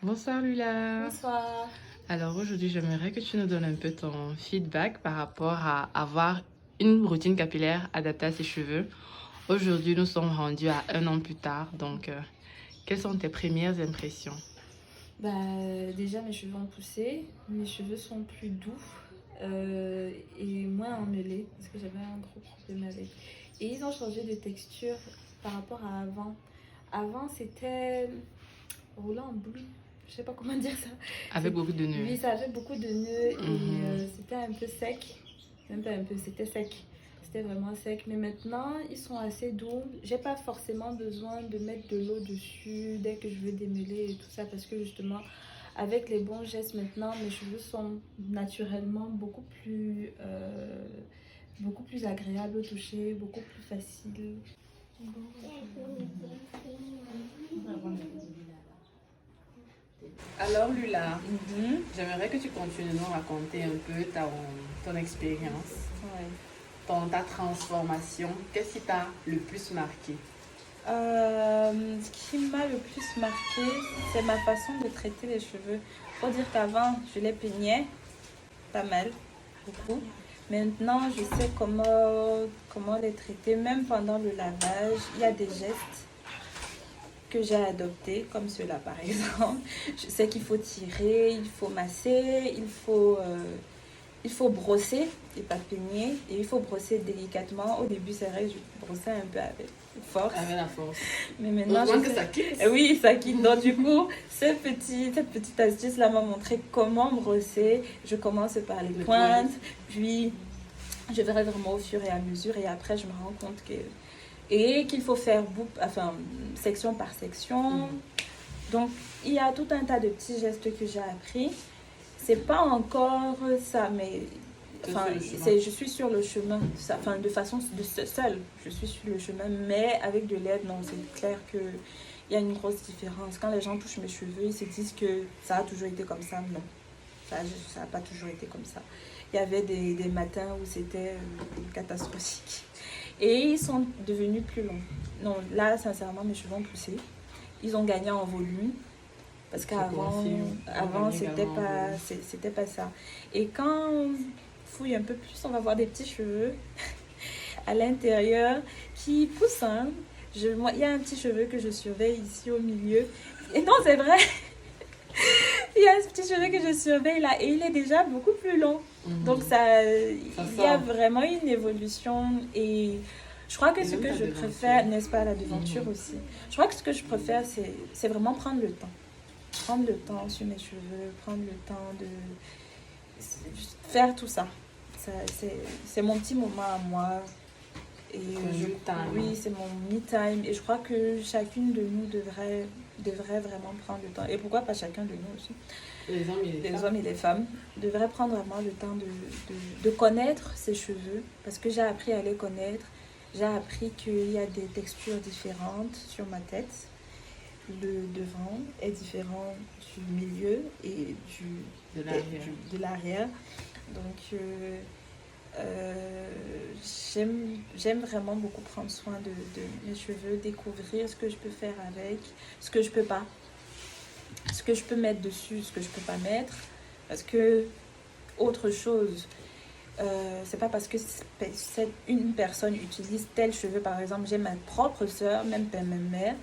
Bonsoir Lula. Bonsoir. Alors aujourd'hui, j'aimerais que tu nous donnes un peu ton feedback par rapport à avoir une routine capillaire adaptée à ses cheveux. Aujourd'hui, nous sommes rendus à 1 an plus tard, donc quelles sont tes premières impressions? Déjà, mes cheveux ont poussé, mes cheveux sont plus doux et moins emmêlés parce que j'avais un gros problème avec. Et ils ont changé de texture par rapport à avant. Avant, c'était roulant en boule. Je sais pas comment dire ça. Avec beaucoup de nœuds. Oui, ça avait beaucoup de nœuds et Mhm. c'était un peu sec. Même pas un peu, c'était sec. C'était vraiment sec. Mais maintenant, ils sont assez doux. J'ai pas forcément besoin de mettre de l'eau dessus dès que je veux démêler et tout ça parce que justement, avec les bons gestes maintenant, mes cheveux sont naturellement beaucoup plus agréables au toucher, beaucoup plus faciles. Alors Lula, j'aimerais que tu continues de nous raconter un peu ton expérience, Ouais. ta transformation. Qu'est-ce qui t'a le plus marqué? Ce qui m'a le plus marqué, c'est ma façon de traiter les cheveux. Faut dire qu'avant, je les peignais pas mal, beaucoup. Maintenant, je sais comment les traiter, même pendant le lavage. Il y a des gestes que j'ai adoptés, comme cela par exemple. Je sais qu'il faut tirer, il faut masser, il faut brosser et pas peigner. Et il faut brosser délicatement. Au début, c'est vrai que je brossais un peu avec force. Avec la force. Mais maintenant, que ça quitte. Oui, ça quitte. Donc, du coup, cette petite astuce-là m'a montré comment brosser. Je commence par les pointes, puis je verrai vraiment au fur et à mesure. Et après, je me rends compte qu'il faut faire section par section. Donc, il y a tout un tas de petits gestes que j'ai appris. C'est pas encore ça, mais je suis sur le chemin, de façon seule, je suis sur le chemin, mais avec de l'aide, non, c'est clair que il y a une grosse différence. Quand les gens touchent mes cheveux, ils se disent que ça a toujours été comme ça. Non, ça n'a pas toujours été comme ça. Il y avait des matins où c'était catastrophique. Et ils sont devenus plus longs. Non, là, sincèrement, mes cheveux ont poussé. Ils ont gagné en volume. Parce qu'avant, c'était pas ça. Et quand on fouille un peu plus, on va voir des petits cheveux à l'intérieur qui poussent. Hein. Il y a un petit cheveu que je surveille ici au milieu. Et non, c'est vrai. Il y a un petit cheveu que je surveille là et il est déjà beaucoup plus long. Donc il y a vraiment une évolution et je crois que ce que je préfère, n'est-ce pas, la devanture aussi. Je crois que ce que je préfère, c'est vraiment prendre le temps. Prendre le temps sur mes cheveux, prendre le temps de faire tout ça. C'est mon petit moment à moi. Et oui, c'est mon me time. Et je crois que chacune de nous devrait vraiment prendre le temps. Et pourquoi pas chacun de nous aussi? Les hommes et les femmes devraient prendre vraiment le temps de connaître ses cheveux. Parce que j'ai appris à les connaître. J'ai appris qu'il y a des textures différentes sur ma tête. Le devant est différent du milieu et de l'arrière. Donc, j'aime vraiment beaucoup prendre soin de mes cheveux, découvrir ce que je peux faire avec, ce que je peux pas, ce que je peux mettre dessus, ce que je peux pas mettre. Parce que, autre chose, c'est pas parce que une personne utilise tel cheveu, par exemple, j'ai ma propre soeur, même père, même mère,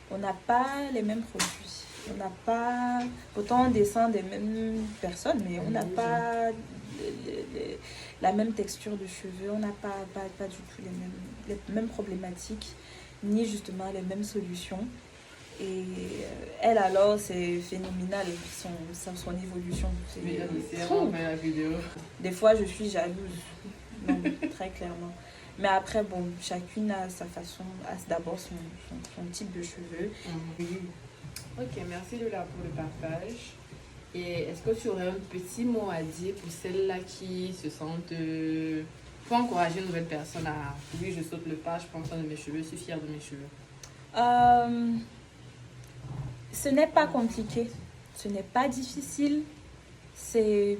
on n'a pas les mêmes produits. On n'a pas... Autant on descend des mêmes personnes, mais on n'a pas la même texture de cheveux. On n'a pas du tout les mêmes problématiques, ni justement les mêmes solutions. Et elle alors, c'est phénoménal, son évolution. La vidéo. Des fois, je suis jalouse, non, très clairement. Mais après, bon, chacune a sa façon, a d'abord son type de cheveux. Ok, merci Lola pour le partage. Et est-ce que tu aurais un petit mot à dire pour celles-là qui se sentent... pour encourager une nouvelle personne à... Oui, je saute le pas, je prends soin de mes cheveux, je suis fière de mes cheveux. Ce n'est pas compliqué, ce n'est pas difficile, c'est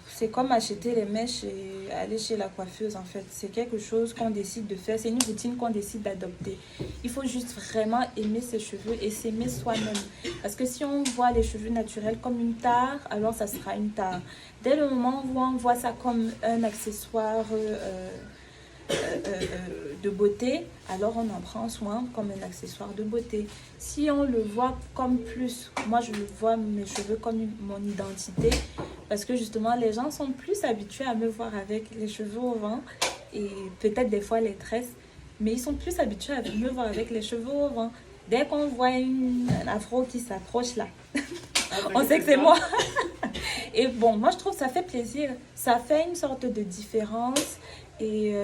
C'est comme acheter les mèches et aller chez la coiffeuse en fait. C'est quelque chose qu'on décide de faire, c'est une routine qu'on décide d'adopter. Il faut juste vraiment aimer ses cheveux et s'aimer soi-même. Parce que si on voit les cheveux naturels comme une tare, alors ça sera une tare. Dès le moment où on voit ça comme un accessoire de beauté, alors on en prend soin comme un accessoire de beauté. Si on le voit comme plus, moi je le vois mes cheveux comme mon identité, parce que justement les gens sont plus habitués à me voir avec les cheveux au vent et peut-être des fois les tresses, mais ils sont plus habitués à me voir avec les cheveux au vent. Dès qu'on voit un afro qui s'approche là, on sait que c'est moi. Et bon, moi je trouve que ça fait plaisir, ça fait une sorte de différence. Et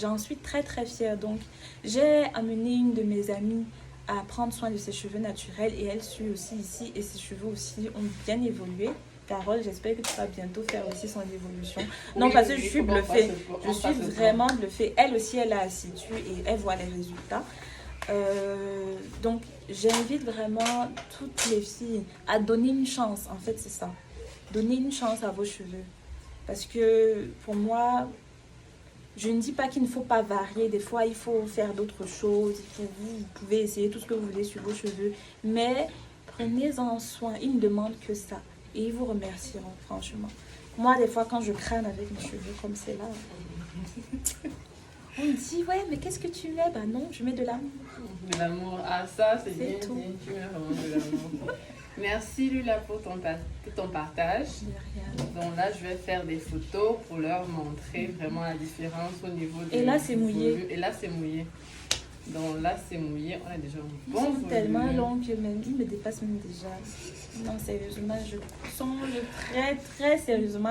j'en suis très très fière. Donc, j'ai amené une de mes amies à prendre soin de ses cheveux naturels et elle suit aussi ici et ses cheveux aussi ont bien évolué. Carole, j'espère que tu vas bientôt faire aussi son évolution. Non, parce que je suis bluffée. Je suis vraiment bluffée. Elle aussi, elle a assidue et elle voit les résultats. Donc, j'invite vraiment toutes les filles à donner une chance. En fait, c'est ça. Donner une chance à vos cheveux. Parce que pour moi... Je ne dis pas qu'il ne faut pas varier, des fois il faut faire d'autres choses, vous pouvez essayer tout ce que vous voulez sur vos cheveux, mais prenez-en soin, ils ne demandent que ça et ils vous remercieront franchement. Moi des fois quand je crâne avec mes cheveux comme c'est là, on me dit ouais mais qu'est-ce que tu mets? Bah non, je mets de l'amour. De l'amour, ah ça c'est bien, tout. bien, tu mets vraiment de l'amour. Merci Lula pour ton partage. Donc là, je vais faire des photos pour leur montrer vraiment la différence au niveau de... Et là, c'est mouillé. Et là, c'est mouillé. Donc là, c'est mouillé. On a déjà un bon volume. Volume. Tellement long que même, il me dépasse même déjà. Non, sérieusement, je songe très, très sérieusement